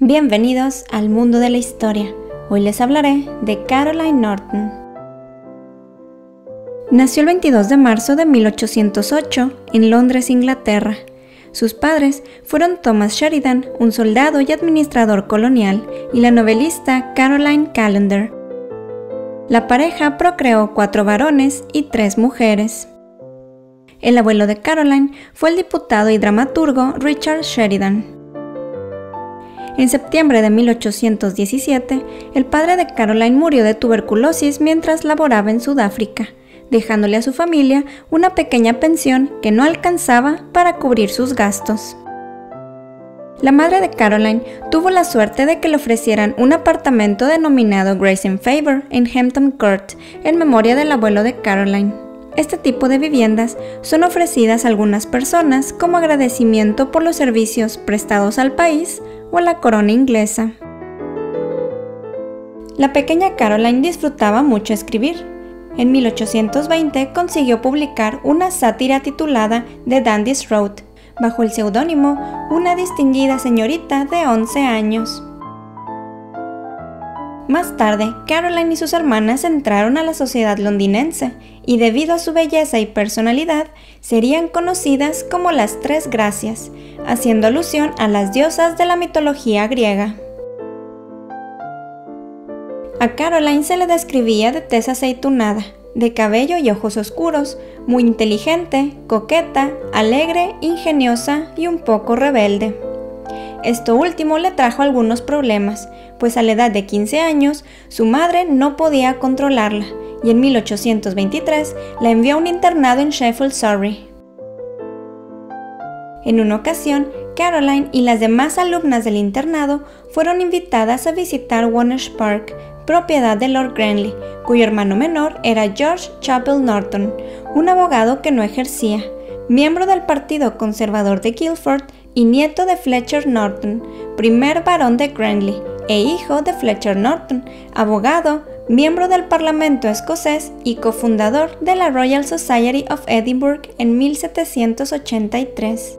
Bienvenidos al mundo de la historia. Hoy les hablaré de Caroline Norton. Nació el 22 de marzo de 1808 en Londres, Inglaterra. Sus padres fueron Thomas Sheridan, un soldado y administrador colonial, y la novelista Caroline Callender. La pareja procreó 4 varones y 3 mujeres. El abuelo de Caroline fue el diputado y dramaturgo Richard Sheridan. En septiembre de 1817, el padre de Caroline murió de tuberculosis mientras laboraba en Sudáfrica, dejándole a su familia una pequeña pensión que no alcanzaba para cubrir sus gastos. La madre de Caroline tuvo la suerte de que le ofrecieran un apartamento denominado Grace in Favour en Hampton Court, en memoria del abuelo de Caroline. Este tipo de viviendas son ofrecidas a algunas personas como agradecimiento por los servicios prestados al país o a la corona inglesa. La pequeña Caroline disfrutaba mucho escribir. En 1820 consiguió publicar una sátira titulada The Dandy's Road, bajo el seudónimo Una distinguida señorita de 11 años. Más tarde, Caroline y sus hermanas entraron a la sociedad londinense y debido a su belleza y personalidad serían conocidas como las Tres Gracias, haciendo alusión a las diosas de la mitología griega. A Caroline se le describía de tez aceitunada, de cabello y ojos oscuros, muy inteligente, coqueta, alegre, ingeniosa y un poco rebelde. Esto último le trajo algunos problemas, pues a la edad de 15 años su madre no podía controlarla y en 1823 la envió a un internado en Sheffield, Surrey. En una ocasión, Caroline y las demás alumnas del internado fueron invitadas a visitar Wonersh Park, propiedad de Lord Granley, cuyo hermano menor era George Chapel Norton, un abogado que no ejercía, miembro del Partido Conservador de Guildford y nieto de Fletcher Norton, primer barón de Granley, e hijo de Fletcher Norton, abogado, miembro del Parlamento escocés y cofundador de la Royal Society of Edinburgh en 1783.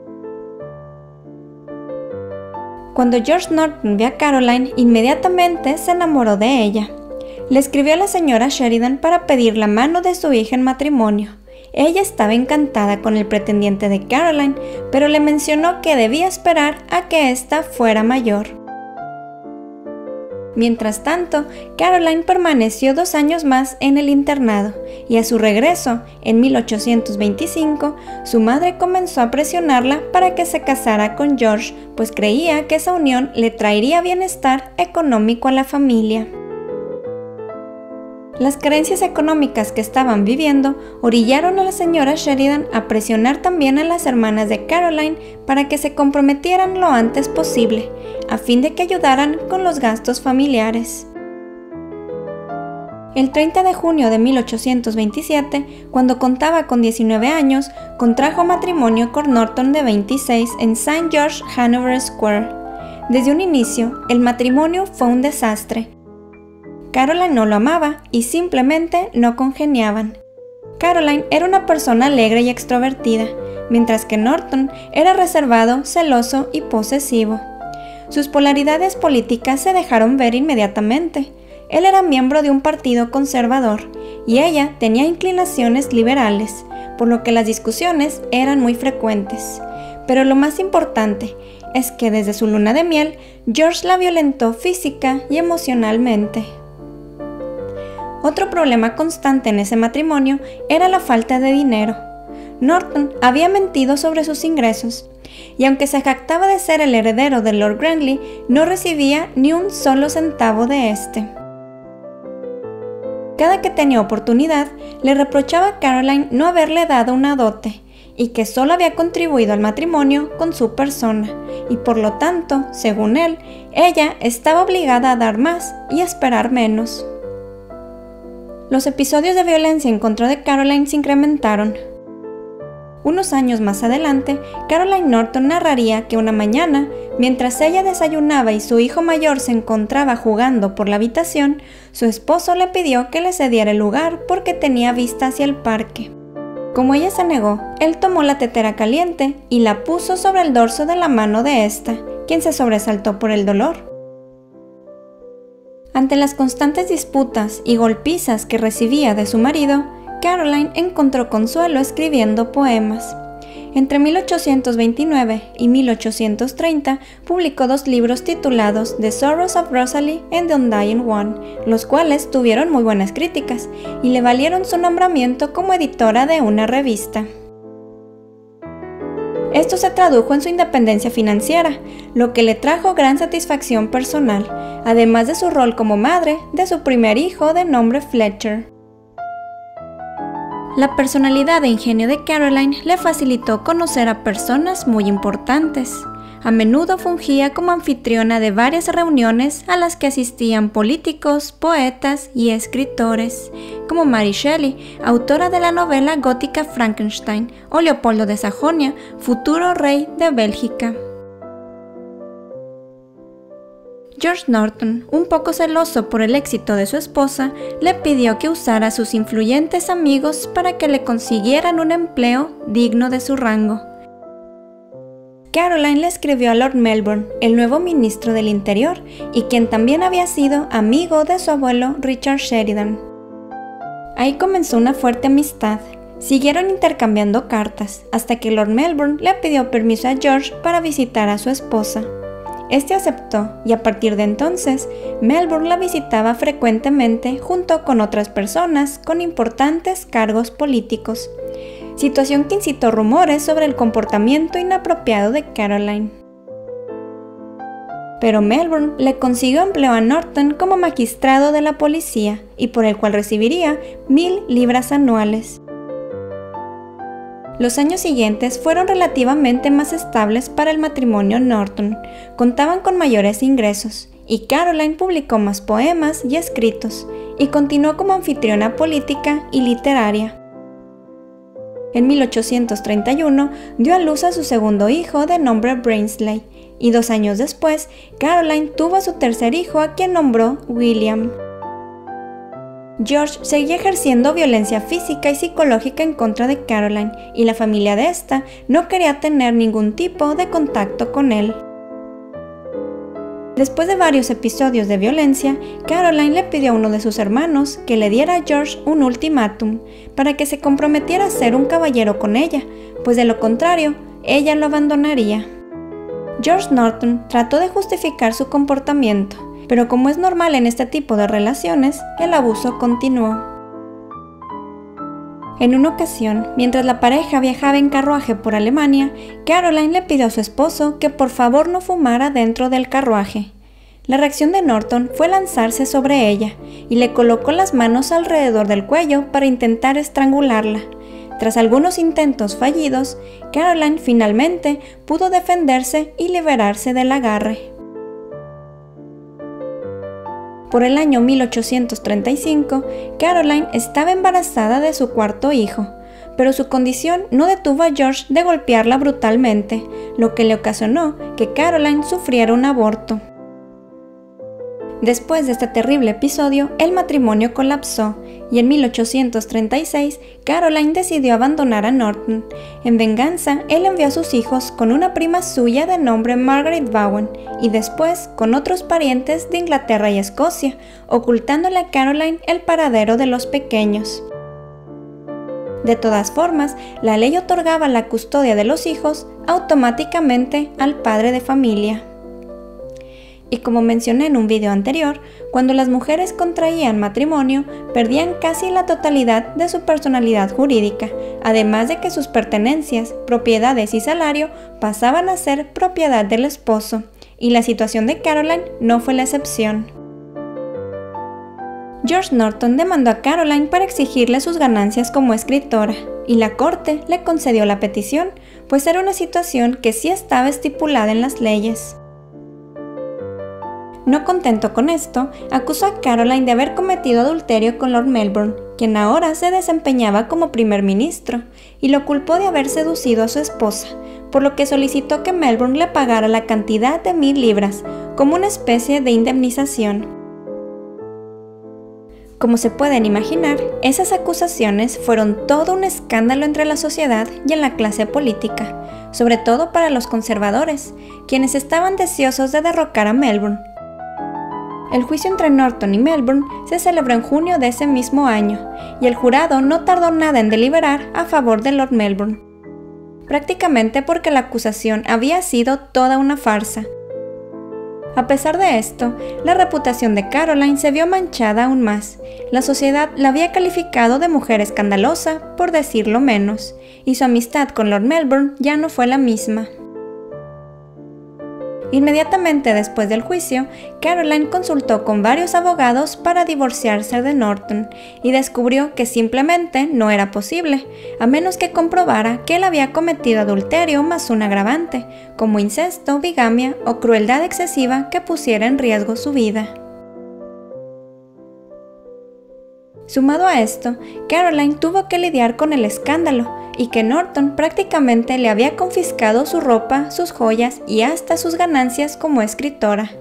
Cuando George Norton vio a Caroline, inmediatamente se enamoró de ella. Le escribió a la señora Sheridan para pedir la mano de su hija en matrimonio. Ella estaba encantada con el pretendiente de Caroline, pero le mencionó que debía esperar a que ésta fuera mayor. Mientras tanto, Caroline permaneció 2 años más en el internado, y a su regreso, en 1825, su madre comenzó a presionarla para que se casara con George, pues creía que esa unión le traería bienestar económico a la familia. Las carencias económicas que estaban viviendo orillaron a la señora Sheridan a presionar también a las hermanas de Caroline para que se comprometieran lo antes posible, a fin de que ayudaran con los gastos familiares. El 30 de junio de 1827, cuando contaba con 19 años, contrajo matrimonio con Norton de 26 en St. George Hanover Square. Desde un inicio, el matrimonio fue un desastre. Caroline no lo amaba y simplemente no congeniaban. Caroline era una persona alegre y extrovertida, mientras que Norton era reservado, celoso y posesivo. Sus polaridades políticas se dejaron ver inmediatamente. Él era miembro de un partido conservador y ella tenía inclinaciones liberales, por lo que las discusiones eran muy frecuentes. Pero lo más importante es que desde su luna de miel, George la violentó física y emocionalmente. Otro problema constante en ese matrimonio era la falta de dinero. Norton había mentido sobre sus ingresos, y aunque se jactaba de ser el heredero de Lord Granley, no recibía ni un solo centavo de este. Cada que tenía oportunidad, le reprochaba a Caroline no haberle dado una dote, y que solo había contribuido al matrimonio con su persona, y por lo tanto, según él, ella estaba obligada a dar más y esperar menos. Los episodios de violencia en contra de Caroline se incrementaron. Unos años más adelante, Caroline Norton narraría que una mañana, mientras ella desayunaba y su hijo mayor se encontraba jugando por la habitación, su esposo le pidió que le cediera el lugar porque tenía vista hacia el parque. Como ella se negó, él tomó la tetera caliente y la puso sobre el dorso de la mano de esta, quien se sobresaltó por el dolor. Ante las constantes disputas y golpizas que recibía de su marido, Caroline encontró consuelo escribiendo poemas. Entre 1829 y 1830 publicó 2 libros titulados The Sorrows of Rosalie and The Undying One, los cuales tuvieron muy buenas críticas y le valieron su nombramiento como editora de una revista. Esto se tradujo en su independencia financiera, lo que le trajo gran satisfacción personal, además de su rol como madre de su primer hijo de nombre Fletcher. La personalidad e ingenio de Caroline le facilitó conocer a personas muy importantes. A menudo fungía como anfitriona de varias reuniones a las que asistían políticos, poetas y escritores, como Mary Shelley, autora de la novela gótica Frankenstein, o Leopoldo de Sajonia, futuro rey de Bélgica. George Norton, un poco celoso por el éxito de su esposa, le pidió que usara a sus influyentes amigos para que le consiguieran un empleo digno de su rango. Caroline le escribió a Lord Melbourne, el nuevo ministro del Interior, y quien también había sido amigo de su abuelo Richard Sheridan. Ahí comenzó una fuerte amistad. Siguieron intercambiando cartas, hasta que Lord Melbourne le pidió permiso a George para visitar a su esposa. Este aceptó, y a partir de entonces, Melbourne la visitaba frecuentemente junto con otras personas con importantes cargos políticos, situación que incitó rumores sobre el comportamiento inapropiado de Caroline. Pero Melbourne le consiguió empleo a Norton como magistrado de la policía y por el cual recibiría 1000 libras anuales. Los años siguientes fueron relativamente más estables para el matrimonio Norton, contaban con mayores ingresos, y Caroline publicó más poemas y escritos, y continuó como anfitriona política y literaria. En 1831 dio a luz a su segundo hijo de nombre Brinsley, y 2 años después, Caroline tuvo a su tercer hijo a quien nombró William. George seguía ejerciendo violencia física y psicológica en contra de Caroline, y la familia de esta no quería tener ningún tipo de contacto con él. Después de varios episodios de violencia, Caroline le pidió a uno de sus hermanos que le diera a George un ultimátum para que se comprometiera a ser un caballero con ella, pues de lo contrario, ella lo abandonaría. George Norton trató de justificar su comportamiento, pero como es normal en este tipo de relaciones, el abuso continuó. En una ocasión, mientras la pareja viajaba en carruaje por Alemania, Caroline le pidió a su esposo que por favor no fumara dentro del carruaje. La reacción de Norton fue lanzarse sobre ella y le colocó las manos alrededor del cuello para intentar estrangularla. Tras algunos intentos fallidos, Caroline finalmente pudo defenderse y liberarse del agarre. Por el año 1835, Caroline estaba embarazada de su cuarto hijo, pero su condición no detuvo a George de golpearla brutalmente, lo que le ocasionó que Caroline sufriera un aborto. Después de este terrible episodio, el matrimonio colapsó y en 1836 Caroline decidió abandonar a Norton. En venganza, él envió a sus hijos con una prima suya de nombre Margaret Bowen y después con otros parientes de Inglaterra y Escocia, ocultándole a Caroline el paradero de los pequeños. De todas formas, la ley otorgaba la custodia de los hijos automáticamente al padre de familia. Y como mencioné en un video anterior, cuando las mujeres contraían matrimonio, perdían casi la totalidad de su personalidad jurídica, además de que sus pertenencias, propiedades y salario pasaban a ser propiedad del esposo, y la situación de Caroline no fue la excepción. George Norton demandó a Caroline para exigirle sus ganancias como escritora, y la corte le concedió la petición, pues era una situación que sí estaba estipulada en las leyes. No contento con esto, acusó a Caroline de haber cometido adulterio con Lord Melbourne, quien ahora se desempeñaba como primer ministro, y lo culpó de haber seducido a su esposa, por lo que solicitó que Melbourne le pagara la cantidad de 1000 libras, como una especie de indemnización. Como se pueden imaginar, esas acusaciones fueron todo un escándalo entre la sociedad y en la clase política, sobre todo para los conservadores, quienes estaban deseosos de derrocar a Melbourne. El juicio entre Norton y Melbourne se celebró en junio de ese mismo año, y el jurado no tardó nada en deliberar a favor de Lord Melbourne, prácticamente porque la acusación había sido toda una farsa. A pesar de esto, la reputación de Caroline se vio manchada aún más. La sociedad la había calificado de mujer escandalosa, por decirlo menos, y su amistad con Lord Melbourne ya no fue la misma. Inmediatamente después del juicio, Caroline consultó con varios abogados para divorciarse de Norton y descubrió que simplemente no era posible, a menos que comprobara que él había cometido adulterio más un agravante, como incesto, bigamia o crueldad excesiva que pusiera en riesgo su vida. Sumado a esto, Caroline tuvo que lidiar con el escándalo y que Norton prácticamente le había confiscado su ropa, sus joyas y hasta sus ganancias como escritora.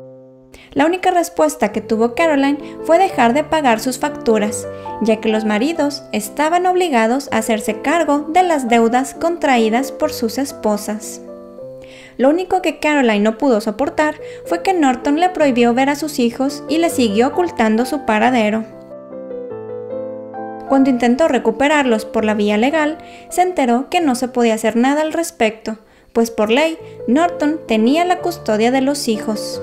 La única respuesta que tuvo Caroline fue dejar de pagar sus facturas, ya que los maridos estaban obligados a hacerse cargo de las deudas contraídas por sus esposas. Lo único que Caroline no pudo soportar fue que Norton le prohibió ver a sus hijos y le siguió ocultando su paradero. Cuando intentó recuperarlos por la vía legal, se enteró que no se podía hacer nada al respecto, pues por ley, Norton tenía la custodia de los hijos.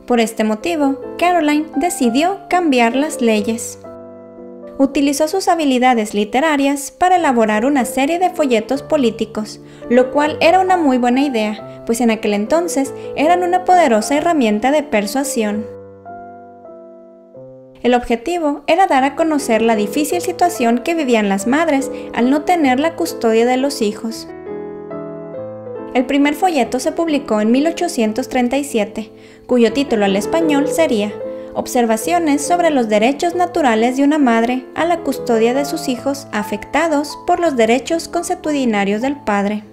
Por este motivo, Caroline decidió cambiar las leyes. Utilizó sus habilidades literarias para elaborar una serie de folletos políticos, lo cual era una muy buena idea, pues en aquel entonces eran una poderosa herramienta de persuasión. El objetivo era dar a conocer la difícil situación que vivían las madres al no tener la custodia de los hijos. El primer folleto se publicó en 1837, cuyo título al español sería Observaciones sobre los derechos naturales de una madre a la custodia de sus hijos afectados por los derechos consuetudinarios del padre.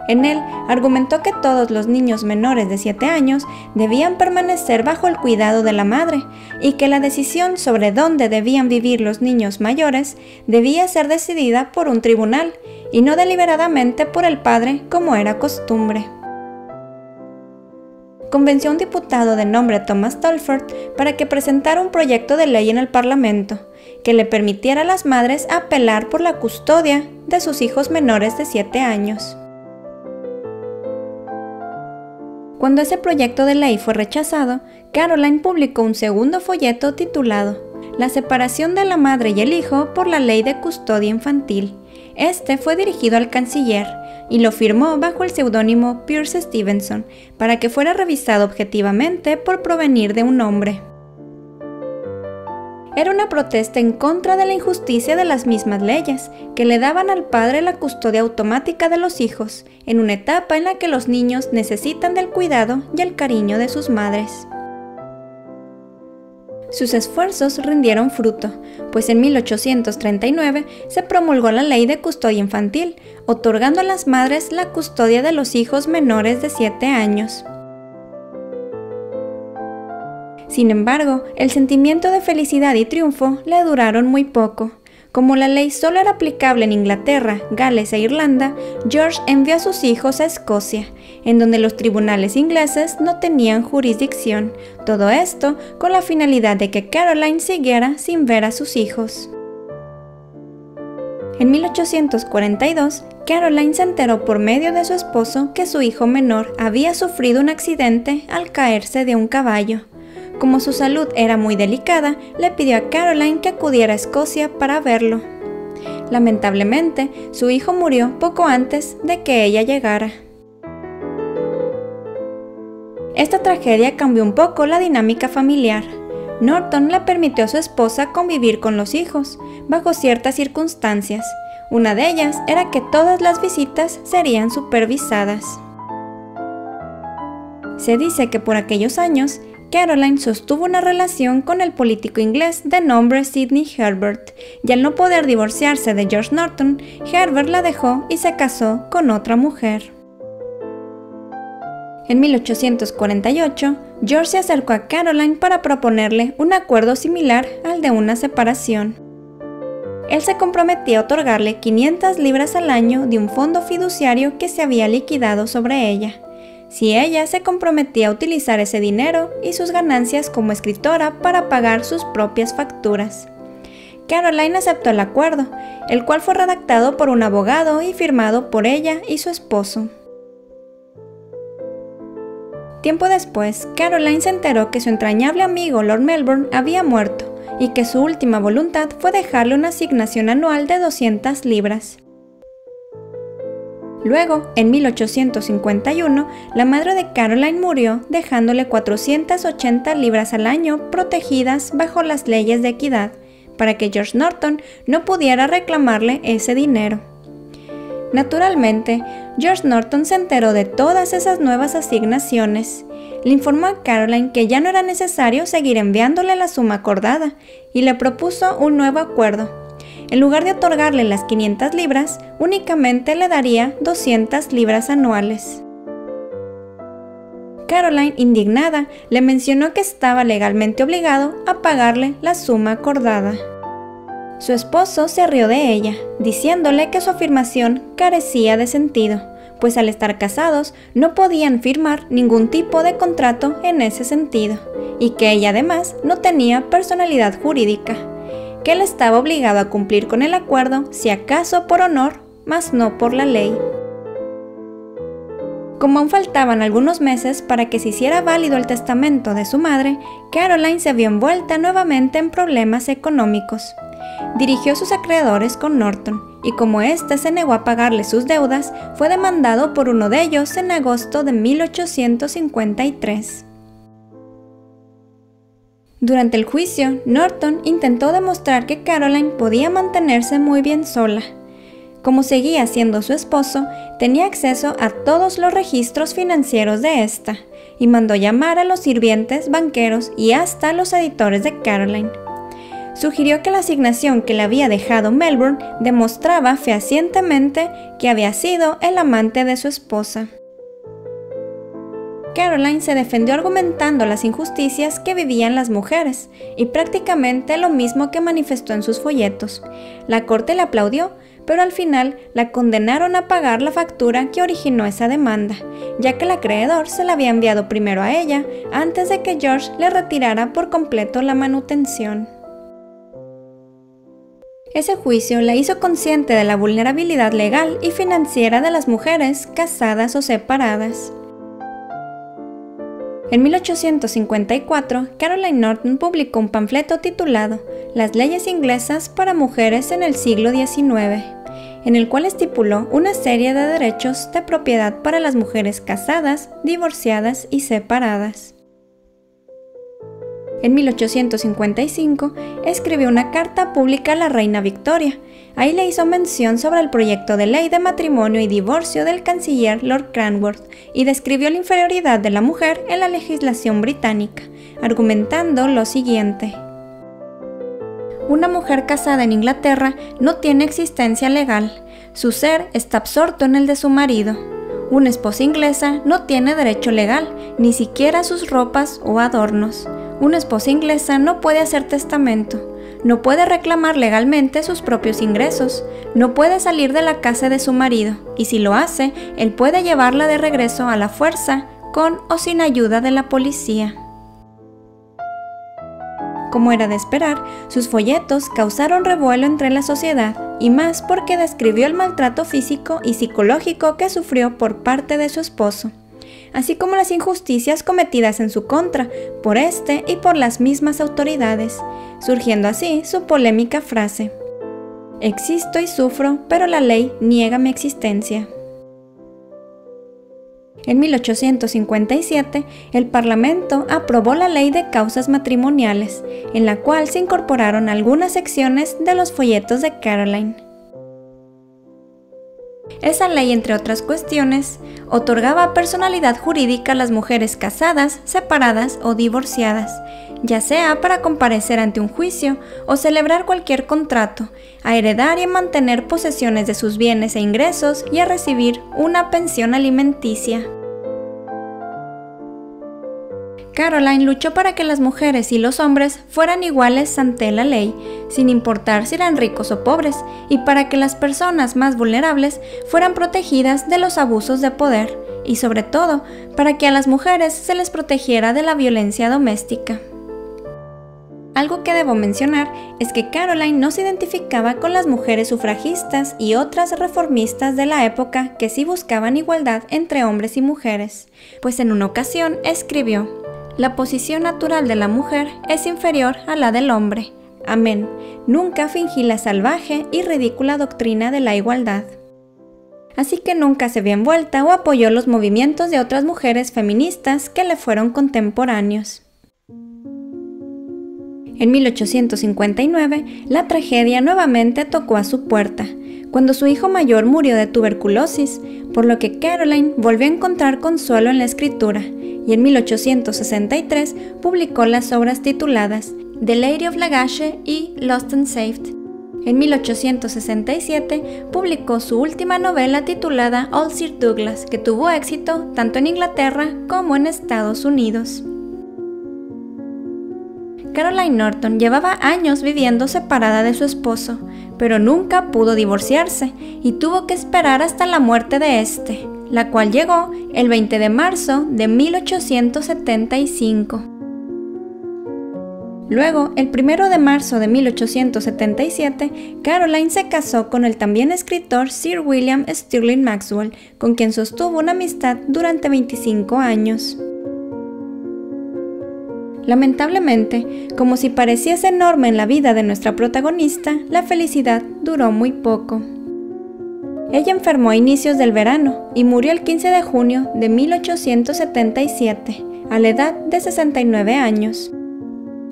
En él argumentó que todos los niños menores de 7 años debían permanecer bajo el cuidado de la madre y que la decisión sobre dónde debían vivir los niños mayores debía ser decidida por un tribunal y no deliberadamente por el padre como era costumbre. Convenció a un diputado de nombre Thomas Tolford para que presentara un proyecto de ley en el Parlamento que le permitiera a las madres apelar por la custodia de sus hijos menores de 7 años. Cuando ese proyecto de ley fue rechazado, Caroline publicó un segundo folleto titulado La separación de la madre y el hijo por la ley de custodia infantil. Este fue dirigido al canciller y lo firmó bajo el seudónimo Pierce Stevenson para que fuera revisado objetivamente por provenir de un hombre. Era una protesta en contra de la injusticia de las mismas leyes, que le daban al padre la custodia automática de los hijos, en una etapa en la que los niños necesitan del cuidado y el cariño de sus madres. Sus esfuerzos rindieron fruto, pues en 1839 se promulgó la Ley de Custodia Infantil, otorgando a las madres la custodia de los hijos menores de 7 años. Sin embargo, el sentimiento de felicidad y triunfo le duraron muy poco. Como la ley solo era aplicable en Inglaterra, Gales e Irlanda, George envió a sus hijos a Escocia, en donde los tribunales ingleses no tenían jurisdicción. Todo esto con la finalidad de que Caroline siguiera sin ver a sus hijos. En 1842, Caroline se enteró por medio de su esposo que su hijo menor había sufrido un accidente al caerse de un caballo. Como su salud era muy delicada, le pidió a Caroline que acudiera a Escocia para verlo. Lamentablemente, su hijo murió poco antes de que ella llegara. Esta tragedia cambió un poco la dinámica familiar. Norton le permitió a su esposa convivir con los hijos, bajo ciertas circunstancias. Una de ellas era que todas las visitas serían supervisadas. Se dice que por aquellos años, Caroline sostuvo una relación con el político inglés de nombre Sidney Herbert, y al no poder divorciarse de George Norton, Herbert la dejó y se casó con otra mujer. En 1848, George se acercó a Caroline para proponerle un acuerdo similar al de una separación. Él se comprometía a otorgarle 500 libras al año de un fondo fiduciario que se había liquidado sobre ella. si ella se comprometía a utilizar ese dinero y sus ganancias como escritora para pagar sus propias facturas. Caroline aceptó el acuerdo, el cual fue redactado por un abogado y firmado por ella y su esposo. Tiempo después, Caroline se enteró que su entrañable amigo Lord Melbourne había muerto y que su última voluntad fue dejarle una asignación anual de 200 libras. Luego, en 1851, la madre de Caroline murió, dejándole 480 libras al año protegidas bajo las leyes de equidad, para que George Norton no pudiera reclamarle ese dinero. Naturalmente, George Norton se enteró de todas esas nuevas asignaciones. Le informó a Caroline que ya no era necesario seguir enviándole la suma acordada y le propuso un nuevo acuerdo. En lugar de otorgarle las 500 libras, únicamente le daría 200 libras anuales. Caroline, indignada, le mencionó que estaba legalmente obligado a pagarle la suma acordada. Su esposo se rió de ella, diciéndole que su afirmación carecía de sentido, pues al estar casados no podían firmar ningún tipo de contrato en ese sentido, y que ella además no tenía personalidad jurídica, que él estaba obligado a cumplir con el acuerdo si acaso por honor, mas no por la ley. Como aún faltaban algunos meses para que se hiciera válido el testamento de su madre, Caroline se vio envuelta nuevamente en problemas económicos. Dirigió sus acreedores con Norton, y como éste se negó a pagarle sus deudas, fue demandado por uno de ellos en agosto de 1853. Durante el juicio, Norton intentó demostrar que Caroline podía mantenerse muy bien sola. Como seguía siendo su esposo, tenía acceso a todos los registros financieros de esta, y mandó llamar a los sirvientes, banqueros y hasta a los editores de Caroline. Sugirió que la asignación que le había dejado Melbourne demostraba fehacientemente que había sido el amante de su esposa. Caroline se defendió argumentando las injusticias que vivían las mujeres, y prácticamente lo mismo que manifestó en sus folletos. La corte le aplaudió, pero al final la condenaron a pagar la factura que originó esa demanda, ya que el acreedor se la había enviado primero a ella antes de que George le retirara por completo la manutención. Ese juicio la hizo consciente de la vulnerabilidad legal y financiera de las mujeres casadas o separadas. En 1854, Caroline Norton publicó un panfleto titulado Las leyes inglesas para mujeres en el siglo XIX, en el cual estipuló una serie de derechos de propiedad para las mujeres casadas, divorciadas y separadas. En 1855, escribió una carta pública a la reina Victoria. Ahí le hizo mención sobre el proyecto de ley de matrimonio y divorcio del canciller Lord Cranworth y describió la inferioridad de la mujer en la legislación británica, argumentando lo siguiente. Una mujer casada en Inglaterra no tiene existencia legal. Su ser está absorto en el de su marido. Una esposa inglesa no tiene derecho legal, ni siquiera a sus ropas o adornos. Una esposa inglesa no puede hacer testamento, no puede reclamar legalmente sus propios ingresos, no puede salir de la casa de su marido, y si lo hace, él puede llevarla de regreso a la fuerza, con o sin ayuda de la policía. Como era de esperar, sus folletos causaron revuelo entre la sociedad, y más porque describió el maltrato físico y psicológico que sufrió por parte de su esposo, así como las injusticias cometidas en su contra por este y por las mismas autoridades, surgiendo así su polémica frase: «Existo y sufro, pero la ley niega mi existencia». En 1857, el Parlamento aprobó la Ley de Causas Matrimoniales, en la cual se incorporaron algunas secciones de los folletos de Caroline. Esa ley, entre otras cuestiones, otorgaba personalidad jurídica a las mujeres casadas, separadas o divorciadas, ya sea para comparecer ante un juicio o celebrar cualquier contrato, a heredar y a mantener posesiones de sus bienes e ingresos y a recibir una pensión alimenticia. Caroline luchó para que las mujeres y los hombres fueran iguales ante la ley, sin importar si eran ricos o pobres, y para que las personas más vulnerables fueran protegidas de los abusos de poder, y sobre todo para que a las mujeres se les protegiera de la violencia doméstica. Algo que debo mencionar es que Caroline no se identificaba con las mujeres sufragistas y otras reformistas de la época que sí buscaban igualdad entre hombres y mujeres, pues en una ocasión escribió: «La posición natural de la mujer es inferior a la del hombre. Amén. Nunca fingí la salvaje y ridícula doctrina de la igualdad». Así que nunca se vio envuelta o apoyó los movimientos de otras mujeres feministas que le fueron contemporáneos. En 1859, la tragedia nuevamente tocó a su puerta, cuando su hijo mayor murió de tuberculosis, por lo que Caroline volvió a encontrar consuelo en la escritura, y en 1863 publicó las obras tituladas The Lady of Lagache y Lost and Saved. En 1867 publicó su última novela titulada Old Sir Douglas, que tuvo éxito tanto en Inglaterra como en Estados Unidos. Caroline Norton llevaba años viviendo separada de su esposo, pero nunca pudo divorciarse y tuvo que esperar hasta la muerte de este, la cual llegó el 20 de marzo de 1875. Luego, el 1 de marzo de 1877, Caroline se casó con el también escritor Sir William Stirling Maxwell, con quien sostuvo una amistad durante 25 años. Lamentablemente, como si pareciese enorme en la vida de nuestra protagonista, la felicidad duró muy poco. Ella enfermó a inicios del verano y murió el 15 de junio de 1877, a la edad de 69 años.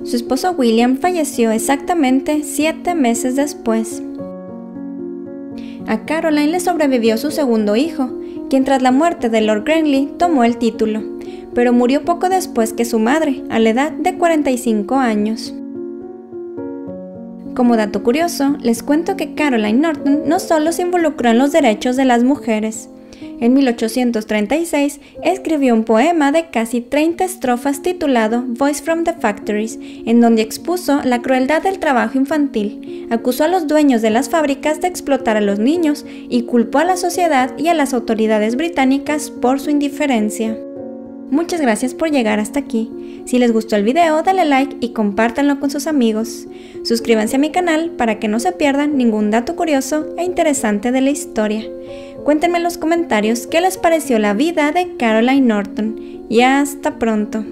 Su esposo William falleció exactamente 7 meses después. A Caroline le sobrevivió su segundo hijo, quien tras la muerte de Lord Grenville tomó el título, pero murió poco después que su madre, a la edad de 45 años. Como dato curioso, les cuento que Caroline Norton no solo se involucró en los derechos de las mujeres. En 1836 escribió un poema de casi 30 estrofas titulado Voice from the Factories, en donde expuso la crueldad del trabajo infantil, acusó a los dueños de las fábricas de explotar a los niños y culpó a la sociedad y a las autoridades británicas por su indiferencia. Muchas gracias por llegar hasta aquí. Si les gustó el video, dale like y compártanlo con sus amigos. Suscríbanse a mi canal para que no se pierdan ningún dato curioso e interesante de la historia. Cuéntenme en los comentarios qué les pareció la vida de Caroline Norton. Y hasta pronto.